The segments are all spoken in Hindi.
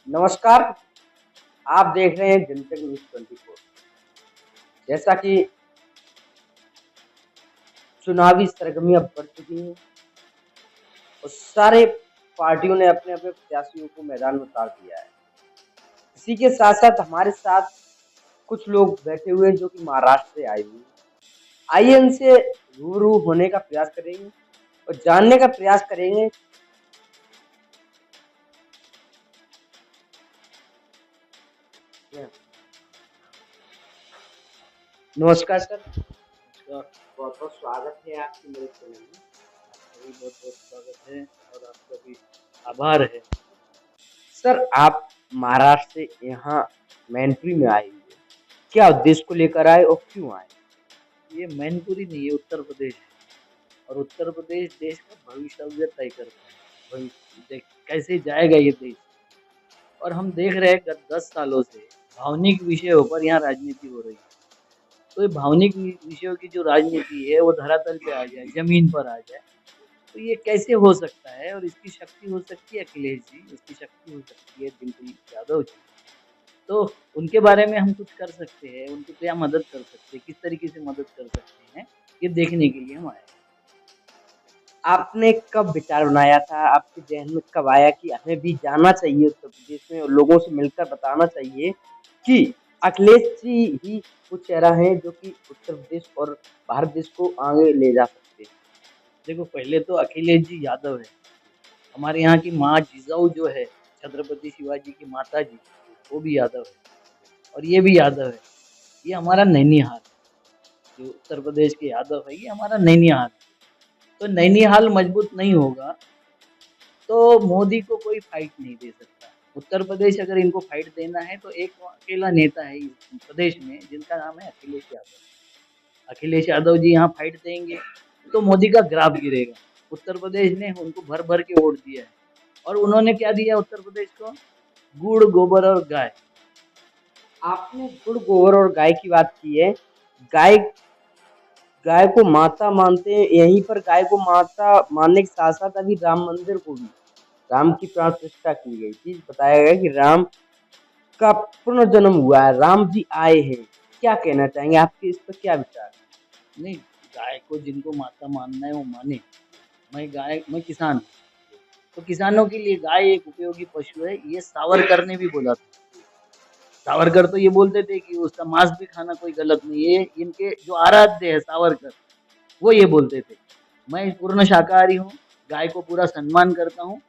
नमस्कार। आप देख रहे हैं जनतक न्यूज़ 24। जैसा कि चुनावी सरगर्मियां बढ़ चुकी हैं और सारे पार्टियों ने अपने-अपने प्रत्याशियों को मैदान में उतार दिया है। इसी के साथ-साथ हमारे साथ कुछ लोग बैठे हुए हैं जो कि महाराष्ट्र से आए हुए हैं। आइए इनसे रूबरू होने का प्रयास करेंगे और जानने का प्रयास करेंगे। नमस्कार सर, नमस्कार। बहुत-बहुत स्वागत है आपकी मेरे चैनल में। आपका भी बहुत बहुत स्वागत है और आपका भी आभार है। सर, आप महाराष्ट्र से यहाँ मैनपुरी में आए हुए हैं। क्या उद्देश्य को लेकर आए और क्यों आए? ये मैनपुरी नहीं, ये उत्तर प्रदेश है और उत्तर प्रदेश देश का भविष्य तय करता है। कैसे जाएगा ये देश। और हम देख रहे हैं गत 10 सालों से भावनिक विषयों पर यहाँ राजनीति हो रही है। तो ये भावनिक विषयों की जो राजनीति है वो धरातल पे आ जाए, जमीन पर आ जाए, तो ये कैसे हो सकता है। और इसकी शक्ति हो सकती है अखिलेश जी, इसकी शक्ति हो सकती है दिलप्रीत यादव जी। तो उनके बारे में हम कुछ कर सकते हैं, उनको क्या मदद कर सकते हैं, किस तरीके से मदद कर सकते हैं, ये देखने के लिए हम आए। आपने कब विचार बनाया था? आपके ज़हन में कब आया कि हमें भी जाना चाहिए उत्तर प्रदेश में और लोगों से मिलकर बताना चाहिए कि अखिलेश जी ही वो चेहरा है जो कि उत्तर प्रदेश और भारत देश को आगे ले जा सकते हैं। देखो, पहले तो अखिलेश जी यादव है, हमारे यहाँ की माँ जिजाऊ जो है, छत्रपति शिवाजी की माता जी, वो भी यादव है और ये भी यादव है। ये हमारा नैनीहाल, जो उत्तर प्रदेश के यादव है, ये हमारा नैनीहाल। तो नैनीहाल मजबूत नहीं होगा तो मोदी को कोई फाइट नहीं दे सकता। उत्तर प्रदेश अगर इनको फाइट देना है तो एक अकेला नेता है इस प्रदेश में जिनका नाम है अखिलेश यादव। अखिलेश यादव जी यहाँ फाइट देंगे तो मोदी का ग्राफ गिरेगा। उत्तर प्रदेश ने उनको भर भर के वोट दिया है और उन्होंने क्या दिया उत्तर प्रदेश को? गुड़, गोबर और गाय। आपने गुड़, गोबर और गाय की बात की है। गाय गाय को माता मानते हैं, यहीं पर गाय को माता मानने के साथ-साथ अभी राम मंदिर को भी राम की प्राण प्रतिष्ठा की गई थी। बताया गया कि राम का पुनर्जन्म हुआ है, राम जी आए हैं। क्या कहना चाहेंगे? आपके इस पर क्या विचार है? नहीं, गाय को जिनको माता मानना है वो माने। मैं किसान हूँ, तो किसानों के लिए गाय एक उपयोगी पशु है। ये सावरकर ने भी बोला था। सावरकर तो ये बोलते थे कि उसका मांस भी खाना कोई गलत नहीं है। इनके जो आराध्य है सावरकर, वो ये बोलते थे। मैं पूर्ण शाकाहारी हूँ, गाय को पूरा सम्मान करता हूँ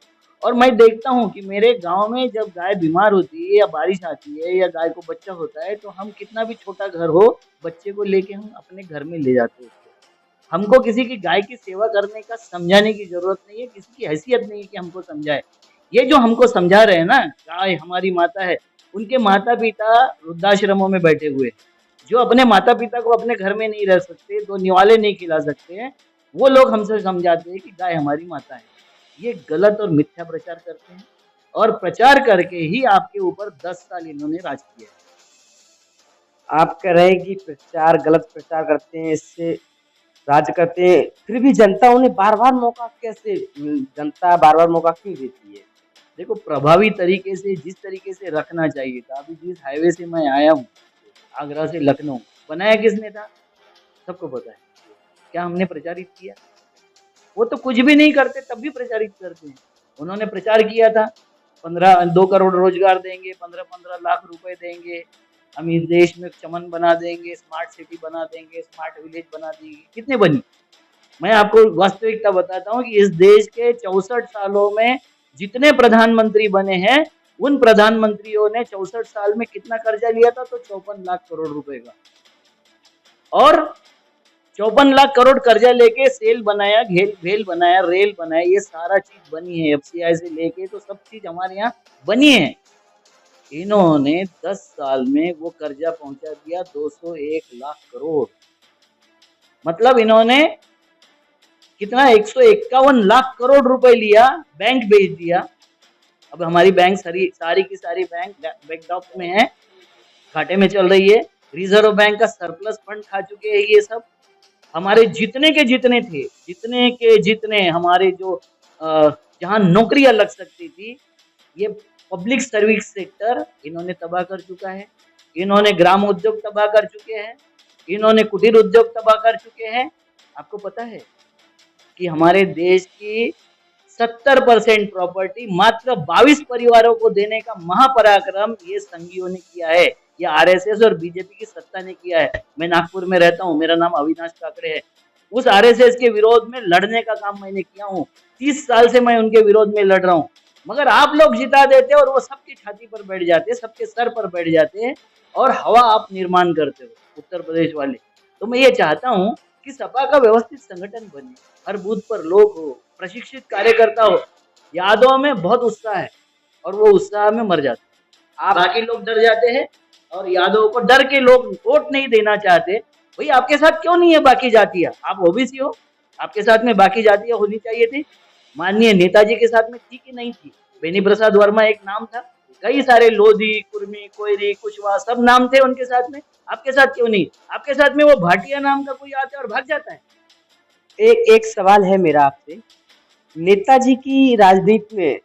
और मैं देखता हूँ कि मेरे गांव में जब गाय बीमार होती है या बारिश आती है या गाय को बच्चा होता है तो हम कितना भी छोटा घर हो, बच्चे को लेके हम अपने घर में ले जाते हैं उसको। हमको किसी की गाय की सेवा करने का समझाने की जरूरत नहीं है, किसी की हैसियत नहीं है कि हमको समझाए। ये जो हमको समझा रहे हैं ना, गाय हमारी माता है, उनके माता पिता वृद्धाश्रमों में बैठे हुए हैं, जो अपने माता पिता को अपने घर में नहीं रह सकते, दो निवाले नहीं खिला सकते हैं, वो लोग हमसे समझाते हैं कि गाय हमारी माता है। ये गलत और मिथ्या प्रचार करते हैं और प्रचार करके ही आपके ऊपर 10 साल इन्होंने राज किया है। आप कह रहे हैं कि प्रचार गलत प्रचार करते हैं, इससे राज्य करते हैं, फिर भी जनता उन्हें बार-बार मौका कैसे जनता बार-बार मौका क्यों देती है? देखो, प्रभावी तरीके से जिस तरीके से रखना चाहिए था, अभी जिस हाईवे से मैं आया हूँ, आगरा से लखनऊ, बनाया किसने था? सबको पता है। क्या हमने प्रचारित किया? वो तो कुछ भी नहीं करते तब भी प्रचारित करते हैं। उन्होंने प्रचार किया था 2 करोड़ रोजगार देंगे, 15-15 लाख रुपए देंगे, हम इस देश में चमन बना देंगे, स्मार्ट सिटी बना देंगे, स्मार्ट विलेज बना देंगे। कितने बनी? मैं आपको वास्तविकता बताता हूँ कि इस देश के 64 सालों में जितने प्रधानमंत्री बने हैं, उन प्रधानमंत्रियों ने 64 साल में कितना कर्जा लिया था? तो 54 लाख करोड़ रुपए का। और 54 लाख करोड़ कर्जा लेके सेल बनाया, भेल बनाया, रेल बनाया, ये सारा चीज बनी है। एफसीआई से लेके तो सब चीज हमारे यहाँ बनी है। इन्होंने 10 साल में वो कर्जा पहुंचा दिया 201 लाख करोड़। मतलब इन्होंने कितना 151 लाख करोड़ रुपए लिया, बैंक बेच दिया। अब हमारी बैंक सारी की सारी बैंक बैकडॉप में है, घाटे में चल रही है। रिजर्व बैंक का सरप्लस फंड खा चुके हैं ये सब। हमारे जितने के जितने थे, जितने के जितने हमारे जो जहां नौकरियां लग सकती थी, ये पब्लिक सर्विस सेक्टर इन्होंने तबाह कर चुका है, इन्होंने ग्राम उद्योग तबाह कर चुके हैं, इन्होंने कुटीर उद्योग तबाह कर चुके हैं। आपको पता है कि हमारे देश की 70% प्रॉपर्टी मात्र 22 परिवारों को देने का महापराक्रम ये संघियों ने किया है, ये आरएसएस और बीजेपी की सत्ता ने किया है। मैं नागपुर में रहता हूँ, मेरा नाम अविनाश काकड़े है। उस आरएसएस के विरोध में लड़ने का काम मैंने किया हूँ। 30 साल से मैं उनके विरोध में लड़ रहा हूँ, मगर आप लोग जिता देते और वो सबकी छाती पर बैठ जाते, सबके सर पर बैठ जाते और हवा आप निर्माण करते हो उत्तर प्रदेश वाले। तो मैं ये चाहता हूँ कि सपा का व्यवस्थित संगठन बने, हर बूथ पर लोग हो, प्रशिक्षित कार्यकर्ता हो। यादव में बहुत उत्साह है और वो उत्साह में मर जाते हैं। आप बाकी लोग डर जाते हैं और यादव को डर के लोग वोट नहीं देना चाहते। भाई आपके साथ क्यों नहीं है बाकी जातियां? आप ओबीसी हो, आपके साथ में बाकी जातियां होनी चाहिए थी। माननीय नेताजी के साथ में थी कि नहीं थी? बेनी प्रसाद वर्मा एक नाम था, कई सारे लोधी, कुर्मी, कोयरी, कुशवाहा सब नाम थे उनके साथ में। आपके साथ क्यों नहीं? आपके साथ में वो भाटिया नाम का कोई आता है और भाग जाता है। एक एक सवाल है मेरा आपसे, नेताजी की राजनीति में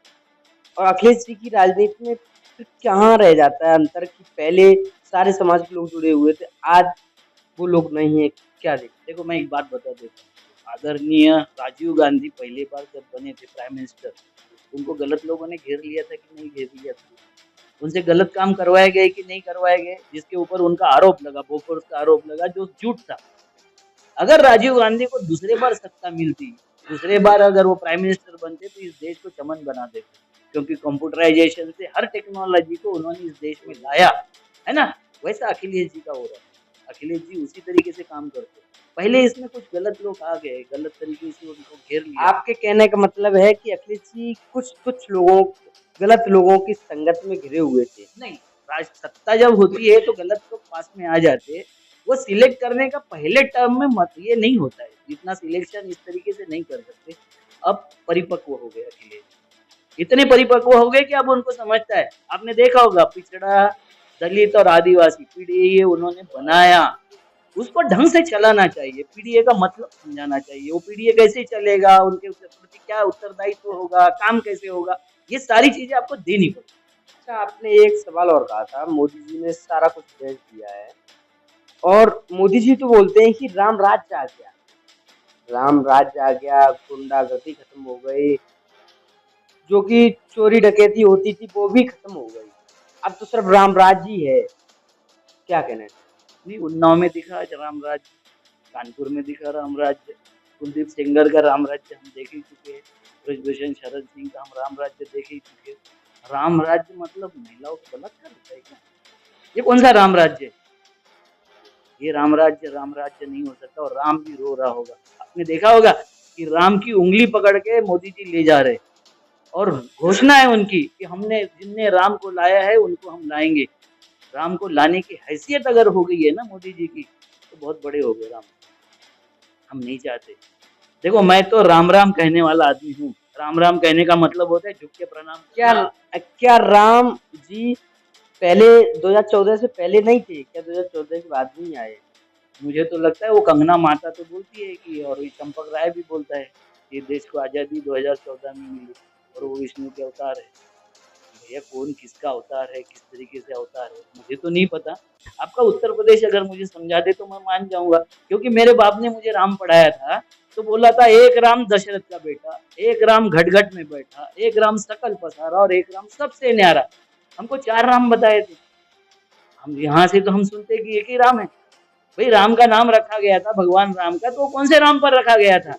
और अखिलेश जी की राजनीति में फिर कहाँ रह जाता है अंतर कि पहले सारे समाज के लोग जुड़े हुए थे, आज वो लोग नहीं है, क्या देखते? देखो मैं एक बात बता देता हूँ, आदरणीय राजीव गांधी पहली बार जब बने थे प्राइम मिनिस्टर, उनको गलत लोगों ने घेर लिया था कि नहीं घेर लिया था? उनसे गलत काम करवाए गए कि नहीं करवाए गए? जिसके ऊपर उनका आरोप लगा, बोफोर्स का आरोप लगा, जो झूठ था। अगर राजीव गांधी को दूसरे बार सत्ता मिलती, दूसरे बार अगर वो प्राइम मिनिस्टर बनते, तो इस देश को चमन बना देते, क्योंकि कंप्यूटराइजेशन से हर टेक्नोलॉजी को उन्होंने इस देश में लाया है ना। वैसा अखिलेश जी का हो रहा है, अखिलेश जी उसी तरीके से काम करते। पहले इसमें कुछ गलत लोग आ गए, गलत तरीके से उनको घेर लिया। आपके कहने का मतलब है कि अखिलेश जी कुछ लोगों, गलत लोगों की संगत में घिरे हुए थे? नहीं, सत्ता जब होती है तो गलत लोग पास में आ जाते। वो सिलेक्ट करने का पहले टर्म में मत ये नहीं होता है, जितना सिलेक्शन इस तरीके से नहीं कर सकते। अब परिपक्व हो गए अखिलेश, इतने परिपक्व हो गए कि अब उनको समझता है। आपने देखा होगा पिछड़ा, दलित और आदिवासी पीडीए उन्होंने बनाया, उसको ढंग से चलाना चाहिए, पीडीए का मतलब समझाना चाहिए। वो पीडीए कैसे चलेगा, उनके प्रति क्या उत्तरदायित्व होगा, काम कैसे होगा, ये सारी चीजें आपको देनी पड़ेगी। अच्छा, आपने एक सवाल और कहा था, मोदी जी ने सारा कुछ बेच दिया है और मोदी जी तो बोलते हैं कि राम राज्य आ गया, राम राज्य आ गया, गुंडागर्दी खत्म हो गई, जो कि चोरी डकैती होती थी वो भी खत्म हो गई, अब तो सिर्फ राम राज्य ही है, क्या कहना है? नहीं, उन्नाव में दिखा आज राम राज्य, कानपुर में दिखा राम राज्य, कुलदीप सेंगर का राम राज्य हम देख ही चुके हैं, ब्रजभूषण शरद सिंह का हम राम राज्य देख ही चुके। राम राज्य मतलब महिलाओं को बलात्कार होता है क्या? ये कौन सा राम राज्य है? ये राम राज्य नहीं हो सकता। और राम भी रो रहा होगा। आपने देखा होगा कि राम की उंगली पकड़ के मोदी जी ले जा रहे और घोषणा है उनकी कि हमने जिनने राम को लाया है उनको हम लाएंगे। राम को लाने की हैसियत अगर हो गई है ना मोदी जी की, तो बहुत बड़े हो गए राम। हम नहीं चाहते। देखो मैं तो राम राम कहने वाला आदमी हूँ। राम राम कहने का मतलब होता है झुक के प्रणाम। क्या राम जी पहले 2014 से पहले नहीं थे क्या? 2014 के बाद नहीं आए? मुझे तो लगता है वो कंगना माता तो बोलती है कि, और ये चंपक राय भी बोलता है कि देश को आज़ादी 2014 में मिली और वो विष्णु के अवतार है। भैया कौन किसका अवतार है, किस तरीके से अवतार है, मुझे तो नहीं पता। आपका उत्तर प्रदेश अगर मुझे समझा दे तो मैं मान जाऊंगा, क्योंकि मेरे बाप ने मुझे राम पढ़ाया था। तो बोला था एक राम दशरथ का बेटा, एक राम घट घट में बैठा, एक राम सकल पसारा और एक राम सबसे न्यारा। हमको 4 राम बताए थे। हम यहाँ से तो हम सुनते कि एक ही राम है। भाई राम का नाम रखा गया था भगवान राम का, तो कौन से राम पर रखा गया था?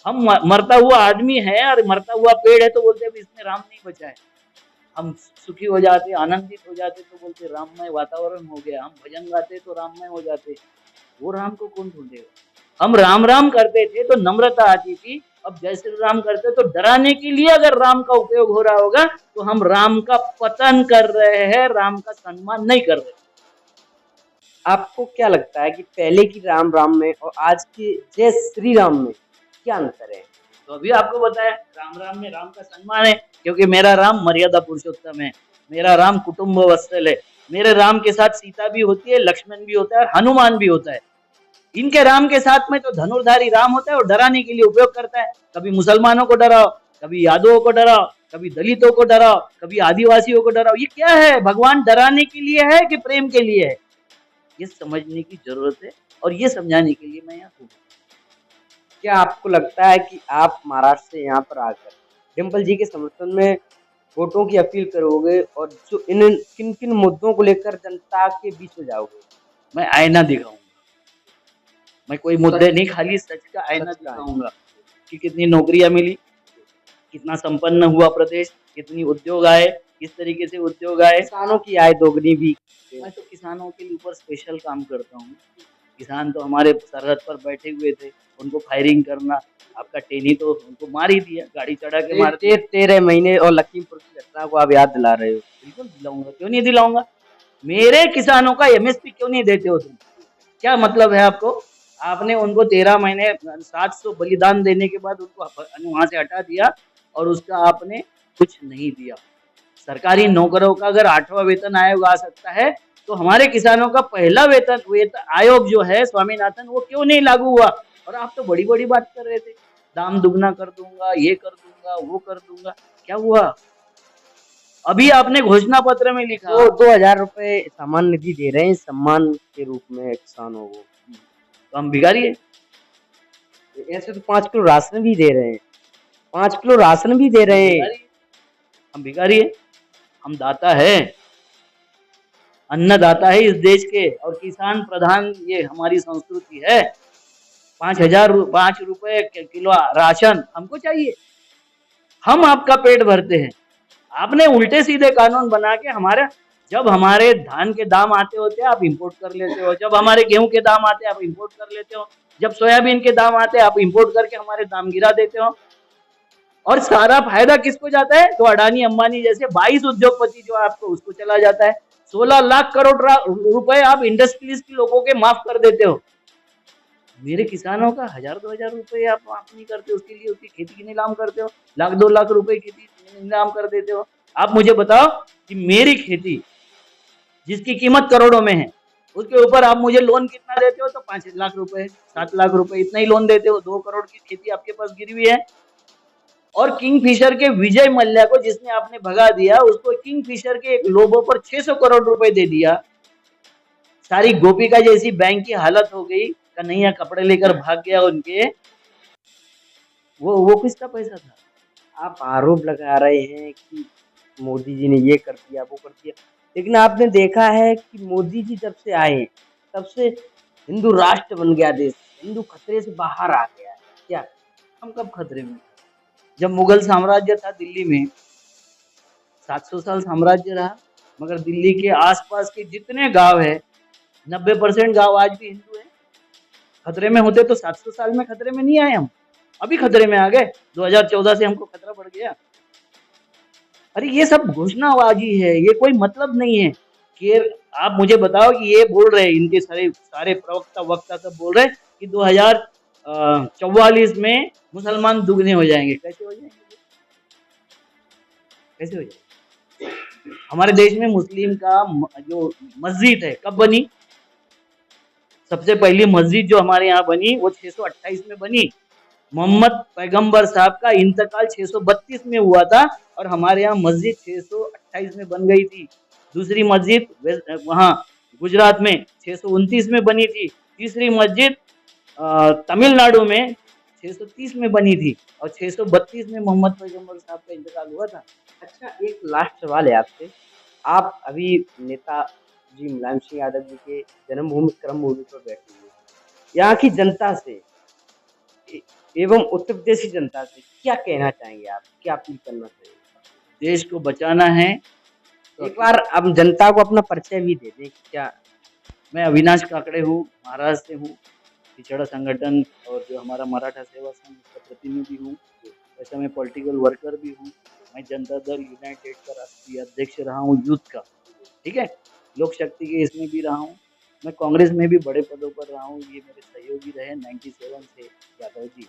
हम मरता हुआ आदमी है और मरता हुआ पेड़ है तो बोलते इसमें राम नहीं बचा है। हम सुखी हो जाते, आनंदित हो जाते तो बोलते राममय वातावरण हो गया। हम भजन गाते तो राममय हो जाते। वो राम को कौन ढूंढेगा? हम राम राम करते थे तो नम्रता आती थी। अब जय श्री राम करते तो डराने के लिए अगर राम का उपयोग हो रहा होगा तो हम राम का पतन कर रहे हैं, राम का सम्मान नहीं कर रहे। आपको क्या लगता है कि पहले की राम राम में और आज के जय श्री राम में क्या अंतर है? तो अभी आपको बताया, राम राम में राम का सम्मान है, क्योंकि मेरा राम मर्यादा पुरुषोत्तम है, मेरा राम कुटुंब वत्सल है। मेरे राम के साथ सीता भी होती है, लक्ष्मण भी होता है और हनुमान भी होता है। इनके राम के साथ में तो धनुर्धारी राम होता है और डराने के लिए उपयोग करता है। कभी मुसलमानों को डराओ, कभी यादवों को डराओ, कभी दलितों को डराओ, कभी आदिवासियों को डराओ। ये क्या है? भगवान डराने के लिए है कि प्रेम के लिए है? ये समझने की जरूरत है और ये समझाने के लिए मैं यहाँ हूँ। क्या आपको लगता है कि आप महाराष्ट्र से यहाँ पर आकर डिम्पल जी के समर्थन में वोटों की अपील करोगे और जो इन किन किन मुद्दों को लेकर जनता के बीच में जाओगे? मैं आईना दिखाऊंगा, मैं कोई मुद्दे नहीं, खाली सच का आईना सच का है। दिखाऊंगा कि कितनी नौकरियां मिली, कितना संपन्न हुआ प्रदेश, कितनी उद्योग आए, किस तरीके से उद्योग आए। किसानों की आय दोगुनी भी। मैं तो किसानों के ऊपर स्पेशल काम करता हूँ। किसान तो हमारे सरहद पर बैठे हुए थे, उनको फायरिंग करना, आपका टेनी तो उनको मार ही दिया, गाड़ी चढ़ा के मार दिया। 13 महीने और लखीमपुर की घटना को आप याद दिला रहे हो। बिल्कुल दिलाऊंगा, क्यों नहीं दिलाऊंगा। मेरे किसानों का एमएसपी क्यों नहीं देते हो तुम? क्या मतलब है आपको? आपने उनको 13 महीने 700 बलिदान देने के बाद उनको वहां से हटा दिया और उसका आपने कुछ नहीं दिया। सरकारी नौकरों का अगर 8वां वेतन आयोग आ सकता है तो हमारे किसानों का पहला वेतन आयोग जो है स्वामीनाथन, वो क्यों नहीं लागू हुआ? और आप तो बड़ी बड़ी बात कर रहे थे, दाम दुगना कर दूंगा, ये कर दूंगा, वो कर दूंगा। क्या हुआ? अभी आपने घोषणा पत्र में लिखा। तो 2000 रुपए सम्मान निधि दे रहे हैं सम्मान के रूप में किसानों को। तो हम भिखारी है? ऐसे तो 5 किलो राशन भी दे रहे हैं, 5 किलो राशन भी दे रहे हैं। भिखारी? हम भिखारी है? हम दाता है, अन्नदाता है इस देश के, और किसान प्रधान ये हमारी संस्कृति है। 5 रुपए किलो राशन हमको चाहिए, हम आपका पेट भरते हैं। आपने उल्टे सीधे कानून बना के हमारे, जब हमारे धान के दाम आते होते हैं आप इंपोर्ट कर लेते हो, जब हमारे गेहूं के दाम आते हैं आप इंपोर्ट कर लेते हो, जब सोयाबीन के दाम आते हैं आप इंपोर्ट करके हमारे दाम गिरा देते हो। और सारा फायदा किसको जाता है? तो अडानी अंबानी जैसे 22 उद्योगपति जो आपको, उसको चला जाता है। 16 लाख करोड़ रुपए आप इंडस्ट्रीज के लोगों के माफ कर देते हो। मेरे किसानों का 1000-2000 रुपए आप माफ नहीं करते, उसके लिए उसकी खेती की नीलाम करते हो, 1-2 लाख रुपए की नीलाम कर देते हो। आप मुझे बताओ कि मेरी खेती जिसकी कीमत करोड़ों में है, उसके ऊपर आप मुझे लोन कितना देते हो? तो 5 लाख रुपए, 7 लाख रुपए, इतना ही लोन देते हो। 2 करोड़ की खेती आपके पास गिरी हुई है। और किंगफिशर के विजय मल्ल्या को जिसने आपने भगा दिया, उसको किंगफिशर के एक लोगों पर 600 करोड़ रुपए दे दिया। सारी गोपिका जैसी बैंक की हालत हो गई, कन्हैया कपड़े लेकर भाग गया उनके। वो किसका पैसा था? आप आरोप लगा रहे हैं कि मोदी जी ने ये कर दिया, वो कर दिया, लेकिन आपने देखा है कि मोदी जी जब से आए, तब से हिंदू राष्ट्र बन गया देश, हिंदू खतरे से बाहर आ गया है। क्या? हम कब खतरे में? जब मुगल साम्राज्य था दिल्ली में, 700 साल साम्राज्य रहा, मगर दिल्ली के आसपास के जितने गांव है, 90% गांव आज भी हिंदू है। खतरे में होते तो 700 साल में खतरे में नहीं आए हम, अभी खतरे में आ गए। 2014 से हमको खतरा बढ़ गया। अरे ये सब घोषणाबाजी है, ये कोई मतलब नहीं है कि आप मुझे बताओ कि ये बोल रहे हैं, इनके सारे सारे प्रवक्ता वक्ता सब बोल रहे हैं कि 2044 में मुसलमान दुगने हो जाएंगे। कैसे हो जाएंगे? कैसे हो जाएंगे? हमारे देश में मुस्लिम का जो मस्जिद है कब बनी? सबसे पहली मस्जिद जो हमारे यहाँ बनी वो 628 में बनी। मोहम्मद पैगंबर साहब का इंतकाल 632 में हुआ था और हमारे यहाँ मस्जिद 628 में बन गई थी। दूसरी मस्जिद वहाँ गुजरात में 629 में बनी थी। तीसरी मस्जिद तमिलनाडु में 630 में बनी थी और 632 में मोहम्मद पैगंबर साहब का इंतकाल हुआ था। अच्छा, एक लास्ट सवाल है आपसे। आप अभी नेताजी मुलायम सिंह यादव जी के जन्मभूमि कर्मभूमि पर बैठे हुए, यहाँ की जनता से एवं उत्तर प्रदेश की जनता से क्या कहना चाहेंगे आप? क्या अपील करना चाहिए? देश को बचाना है तो एक बार अब जनता को अपना परिचय भी दे दें। क्या? मैं अविनाश काकड़े हूँ, महाराष्ट्र से हूँ, पिछड़ा संगठन और जो हमारा मराठा सेवा संघ का प्रतिनिधि हूँ। वैसे मैं पॉलिटिकल वर्कर भी हूँ। मैं जनता दल यूनाइटेड का राष्ट्रीय अध्यक्ष रहा हूँ यूथ का, ठीक है। लोक शक्ति के इसमें भी रहा हूँ। मैं कांग्रेस में भी बड़े पदों पर रहा हूँ। ये मेरे सहयोगी रहे 97 से, यादव जी।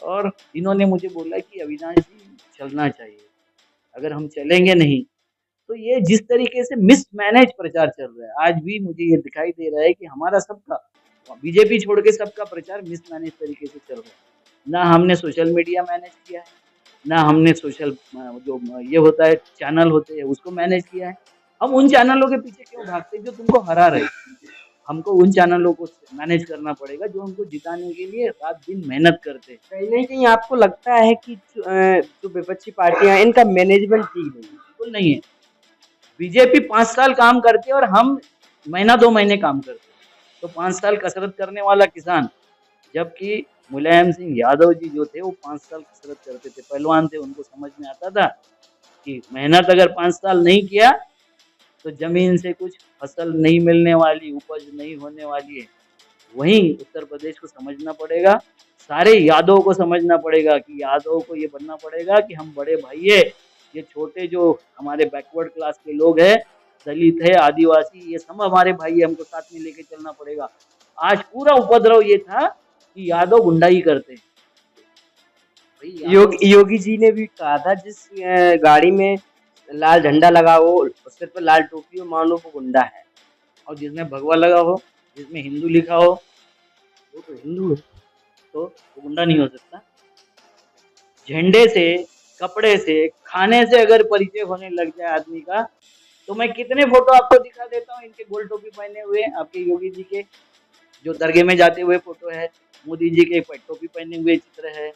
और इन्होंने मुझे बोला कि अविनाश जी चलना चाहिए, अगर हम चलेंगे नहीं तो ये जिस तरीके से मिसमैनेज प्रचार चल रहा है, आज भी मुझे ये दिखाई दे रहा है कि हमारा सबका, बीजेपी छोड़ के सबका प्रचार मिसमैनेज तरीके से चल रहा है। ना हमने सोशल मीडिया मैनेज किया है, ना हमने सोशल जो ये होता है चैनल होते हैं उसको मैनेज किया है। हम उन चैनलों के पीछे क्यों भागते हैं जो तुमको हरा रहे हैं? हमको उन चैनलों को मैनेज करना पड़ेगा जो हमको जिताने के लिए रात दिन मेहनत करते हैं। कहीं न कहीं आपको लगता है कि जो विपक्षी पार्टियाँ हैं, इनका मैनेजमेंट ठीक नहीं है। बिल्कुल नहीं है। बीजेपी 5 साल काम करती है और हम महीना 2 महीने काम करते हैं। तो 5 साल कसरत करने वाला किसान, जबकि मुलायम सिंह यादव जी जो थे वो 5 साल कसरत करते थे, पहलवान थे, उनको समझ में आता था कि मेहनत अगर 5 साल नहीं किया तो ज़मीन से कुछ फसल नहीं मिलने वाली, उपज नहीं होने वाली है। वहीं उत्तर प्रदेश को समझना पड़ेगा, सारे यादव को समझना पड़ेगा कि यादव को ये बनना पड़ेगा कि हम बड़े भाई हैं, ये छोटे जो हमारे बैकवर्ड क्लास के लोग हैं, दलित है, आदिवासी, ये सब हमारे भाई हैं, हमको साथ में लेके चलना पड़ेगा। आज पूरा उपद्रव ये था कि यादव गुंडाई करते हैं। भाई यादव योगी जी ने भी कहा था जिस गाड़ी में लाल झंडा लगा हो, सिर पे लाल टोपी हो, मानो वो गुंडा है। और जिसमें भगवा लगा हो, जिसमें हिंदू लिखा हो, वो तो हिंदू है, तो वो गुंडा नहीं हो सकता। झंडे से, कपड़े से, खाने से अगर परिचय होने लग जाए आदमी का, तो मैं कितने फोटो आपको दिखा देता हूँ इनके गोल टोपी पहने हुए, आपके योगी जी के जो दरगाह में जाते हुए फोटो है, मोदी जी के टोपी पहने हुए चित्र है,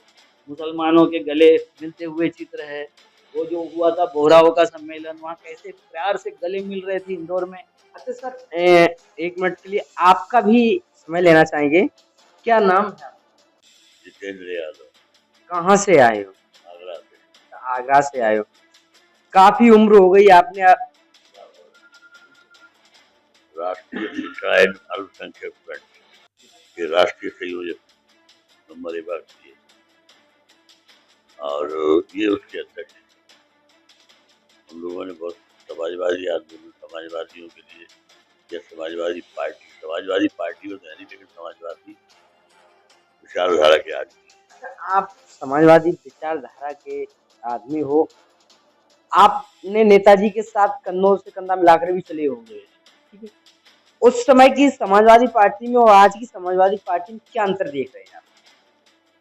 मुसलमानों के गले मिलते हुए चित्र है, वो जो हुआ था बोहराओं का सम्मेलन, वहाँ कैसे प्यार से गले मिल रहे थे इंदौर में। अच्छा सर, 1 मिनट के लिए आपका भी समय लेना चाहेंगे। क्या नाम है आपका? जितेंद्र यादव, कहाँ से आए हो? आगरा से। आगरा से आए हो। काफ़ी उम्र हो गई आपने राष्ट्रीय शिक्षा एवं अल्पसंख्यक फ्रंट के राष्ट्रीय संयोजक नंबर 1 किए और ये उसके अध्यक्ष हैं। हम लोगों ने बहुत समाजवादी आंदोलन, समाजवादियों के लिए या समाजवादी पार्टी में तो है नहीं, लेकिन समाजवादी विचारधारा के आदमी। आप समाजवादी विचारधारा के आदमी हो। आपने नेताजी के साथ कंधों से कंधा मिलाकर भी चले होंगे, ठीक है? उस समय की समाजवादी पार्टी में और आज की समाजवादी पार्टी में क्या अंतर देख रहे हैं आप?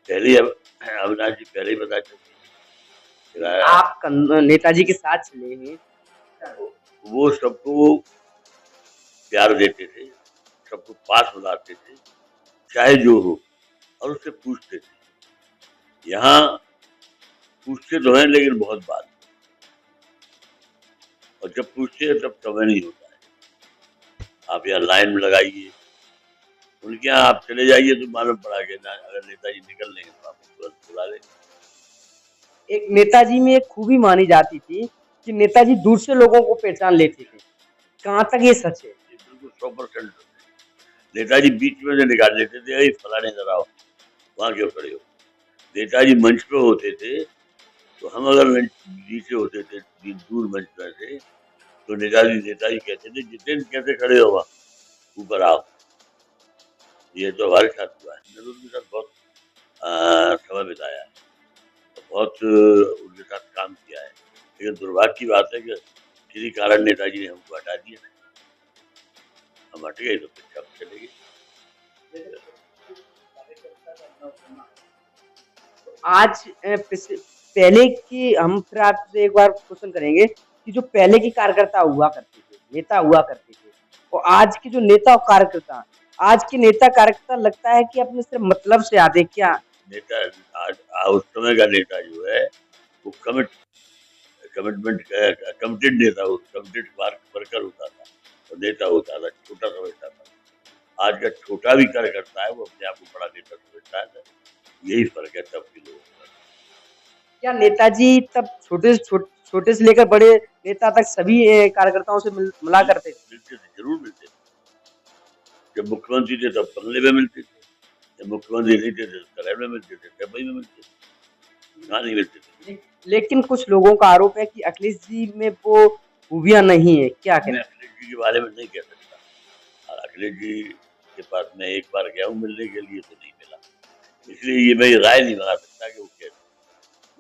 पहले अविनाश जी पहले ही बता चुके हैं। आप नेताजी के साथ चले हैं, वो सबको प्यार देते थे, सबको पास बुलाते थे, चाहे जो हो, और उससे पूछते थे। यहाँ पूछते तो हैं लेकिन बहुत बात, और जब पूछते हैं तब समय नहीं होता है। आप यहाँ लाइन में लगाइए, उनके यहाँ आप चले जाइए तो मालूम पड़ा कि अगर नेताजी निकल लेंगे तो आपको तुरंत बुला लेंगे। एक नेताजी में एक खूबी मानी जाती थी कि नेताजी दूर से लोगों को पहचान लेते थे। कहाँ तक ये सच है? ये बिल्कुल 100% नेताजी बीच में से निकाल लेते थे, अरे फलाने जरा आओ, वहाँ क्यों खड़े हो। नेताजी मंच पे होते थे तो हम अगर नीचे होते थे, दूर मंच पे थे, तो नेताजी कहते थे जितेंद्र कैसे खड़े हो, वहाँ ऊपर आओ। ये तो हमारे साथ हुआ है, मैंने उनके साथ बहुत समय बिताया है, बहुत उनके साथ काम किया है, लेकिन दुर्भाग्य की बात है कि किसी कारण नेताजी ने हमको हटा दिया। हम हट गए तो फिर सब चले गए। आज पहले की हम फिर आपसे एक बार क्वेश्चन करेंगे कि जो पहले के कार्यकर्ता हुआ करते थे, नेता हुआ करते थे, और आज के जो नेता और कार्यकर्ता, आज के नेता कार्यकर्ता लगता है कि अपने सिर्फ मतलब से आते क्या? नेता आज उस समय का नेता जो है वो कमिटेड नेता, कमिटेड वर्कर होता था और नेता होता था, छोटा समझता था। आज का छोटा भी कार्यकर्ता है वो अपने आप को बड़ा नेता समझता है। यही फर्क है तब के लोगों का। क्या नेताजी तब छोटे से लेकर बड़े नेता तक सभी कार्यकर्ताओं से मिला करते थे? मिलते थे, जरूर मिलते थे। जब मुख्यमंत्री थे तब बंगले में मिलते थे, जब मुख्यमंत्री नहीं थे तो कलर में मिलते थे, डब्बई में मिलते थे, कहाँ नहीं मिलते थे। लेकिन कुछ लोगों का आरोप है कि अखिलेश जी में वो खूबियां नहीं है, क्या मैं कहना? अखिलेश जी के बारे में नहीं कह सकता, और अखिलेश जी के पास मैं एक बार गया हूँ मिलने के लिए तो नहीं मिला, इसलिए ये मैं राय नहीं बना सकता कि वो कैसे।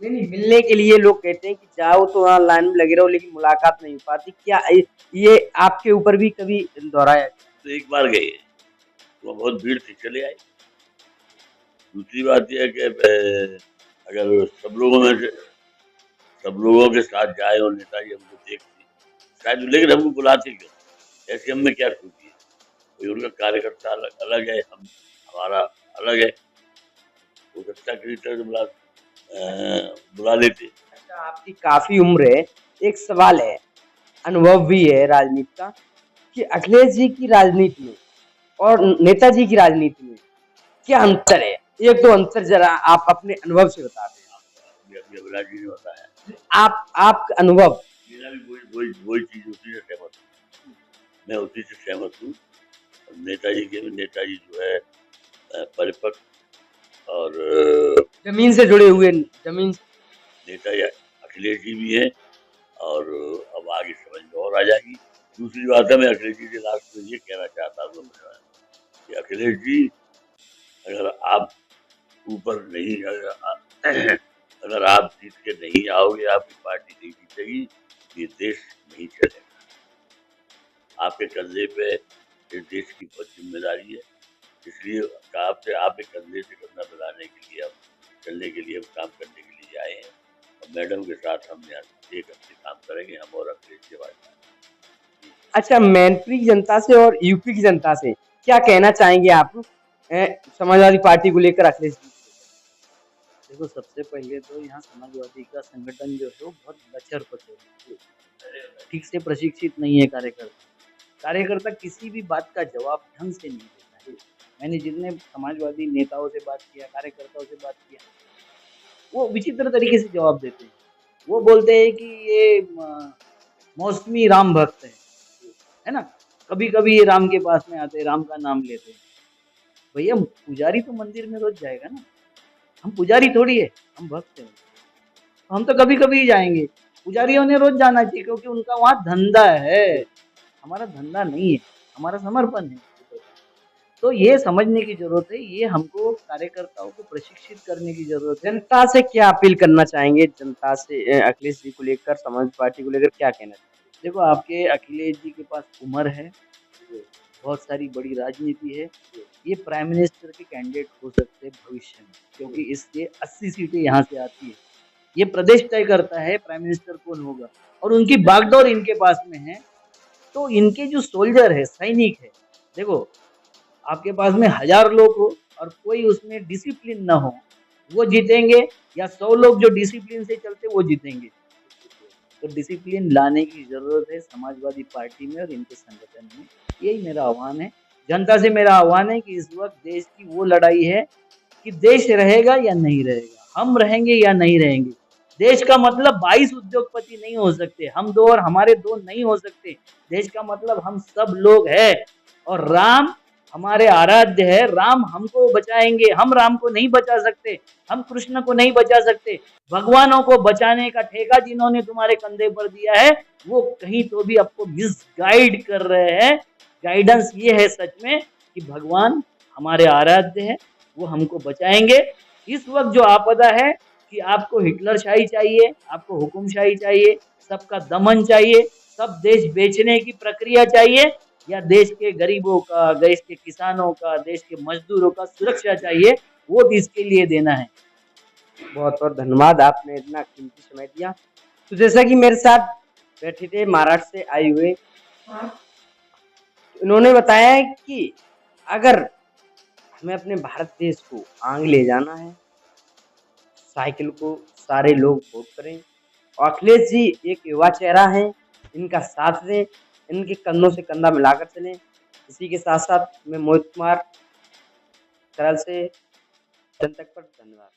नहीं, मिलने के लिए लोग कहते हैं कि जाओ तो वहाँ लाइन में लगे रहो, लेकिन मुलाकात नहीं हो पाती। क्या ये आपके ऊपर भी कभी दोहराया? तो एक बार गए तो बहुत भीड़ थी, चले आए। दूसरी बात यह है कि अगर सब लोगों में से सब लोगों के साथ जाए और नेताजी हमको देखते शायद, लेकिन हमको बुलाते क्यों? ऐसे हम में क्या खूबी है? कोई उनका कार्यकर्ता अलग अलग है, हम हमारा अलग है। हो सकता है किसी तरह से बुला लेते। अच्छा, आपकी काफी उम्र है, एक सवाल है, अनुभव भी है राजनीति का, कि अखिलेश जी की राजनीति में और नेताजी की राजनीति में क्या अंतर है? एक दो अंतर जरा आप अपने अनुभव से बता दें। अभी अभिलाष जी ने बताया, आपका अनुभव। मेरा भी वही चीज उसी से सहमत हूँ, मैं उसी से सहमत हूँ। नेताजी के भी, नेताजी जो है परिपक्व और जमीन से जुड़े हुए, जमीन। नेताजी अखिलेश जी भी है, और अब आगे समझ में और आ जाएगी। दूसरी बात है, मैं अखिलेश जी से लास्ट में ये कहना चाहता हूँ कि अखिलेश जी, अगर आप ऊपर नहीं, अगर आप जीत के नहीं आओगे, आपकी पार्टी नहीं जीतेगी, ये देश नहीं चलेगा। आपके कंधे पे इस देश की बहुत जिम्मेदारी है, इसलिए आपसे आपके कंधे से कंधा मिलाने के लिए, हम चलने के लिए, हम काम करने के लिए आए हैं। और मैडम के साथ हम यहाँ 1 हफ्ते काम करेंगे, हम और अखिलेश के बाद। अच्छा, मैनपुरी की जनता से और यूपी की जनता से क्या कहना चाहेंगे आप समाजवादी पार्टी को लेकर, अखिलेश जी? देखो, सबसे पहले तो यहाँ समाजवादी का संगठन जो है वो बहुत लचर-पचर है, ठीक से प्रशिक्षित नहीं है कार्यकर्ता किसी भी बात का जवाब ढंग से नहीं देता है। मैंने जितने समाजवादी नेताओं से बात किया, कार्यकर्ताओं से बात किया, वो विचित्र तरीके से जवाब देते हैं। वो बोलते हैं कि ये मौसमी राम भक्त है ना? कभी-कभी ये राम के पास में आते हैं, राम का नाम लेते हैं। भैया, पुजारी तो मंदिर में रोज़ जाएगा ना, हम पुजारी थोड़ी है, हम भक्त हैं। हम तो कभी-कभी ही जाएँगे। पुजारियों ने रोज़ जाना चाहिए क्योंकि उनका वहाँ धंधा है, हमारा धंधा नहीं है, हमारा समर्पण है। तो ये समझने की ज़रूरत है, ये हमको कार्यकर्ताओं को प्रशिक्षित करने की ज़रूरत है। जनता से क्या अपील करना चाहेंगे? जनता से अखिलेश जी को लेकर, समाज पार्टी को लेकर क्या कहना चाहेंगे? देखो, आपके अखिलेश जी के पास उम्र है, बहुत सारी बड़ी राजनीति है, ये प्राइम मिनिस्टर के कैंडिडेट हो सकते हैं भविष्य में, क्योंकि इससे 80 सीटें यहाँ से आती है। ये प्रदेश तय करता है प्राइम मिनिस्टर कौन होगा, और उनकी बागडोर इनके पास में है। तो इनके जो सोल्जर है, सैनिक है, देखो, आपके पास में 1000 लोग हो और कोई उसमें डिसिप्लिन ना हो, वो जीतेंगे, या 100 लोग जो डिसिप्लिन से चलते वो जीतेंगे। तो डिसिप्लिन लाने की ज़रूरत है समाजवादी पार्टी में और इनके संगठन में। यही मेरा आह्वान है। जनता से मेरा आह्वान है कि इस वक्त देश की वो लड़ाई है कि देश रहेगा या नहीं रहेगा, हम रहेंगे या नहीं रहेंगे। देश का मतलब 22 उद्योगपति नहीं हो सकते, हम 2 और हमारे 2 नहीं हो सकते। देश का मतलब हम सब लोग हैं, और राम हमारे आराध्य है, राम हमको बचाएंगे। हम राम को नहीं बचा सकते, हम कृष्ण को नहीं बचा सकते। भगवानों को बचाने का ठेका जिन्होंने तुम्हारे कंधे पर दिया है, वो कहीं तो भी आपको मिसगाइड कर रहे हैं। गाइडेंस ये है सच में कि भगवान हमारे आराध्य है, वो हमको बचाएंगे। इस वक्त जो आपदा है कि आपको हिटलरशाही चाहिए, आपको हुकुमशाही चाहिए, सबका दमन चाहिए, सब देश बेचने की प्रक्रिया चाहिए, या देश के गरीबों का, देश के किसानों का, देश के मजदूरों का सुरक्षा चाहिए, वोट इसके लिए देना है। बहुत बहुत धन्यवाद, आपने इतना कीमती समय दिया। तो जैसा कि मेरे साथ बैठे थे महाराष्ट्र से आए हुए, उन्होंने बताया है कि अगर हमें अपने भारत देश को आगे ले जाना है, साइकिल को सारे लोग वोट करें, और अखिलेश जी एक युवा चेहरा है, इनका साथ दें, इनके कंधों से कंधा मिलाकर चलें। इसी के साथ साथ मैं मोहित कुमार करल से जनतक पर धन्यवाद।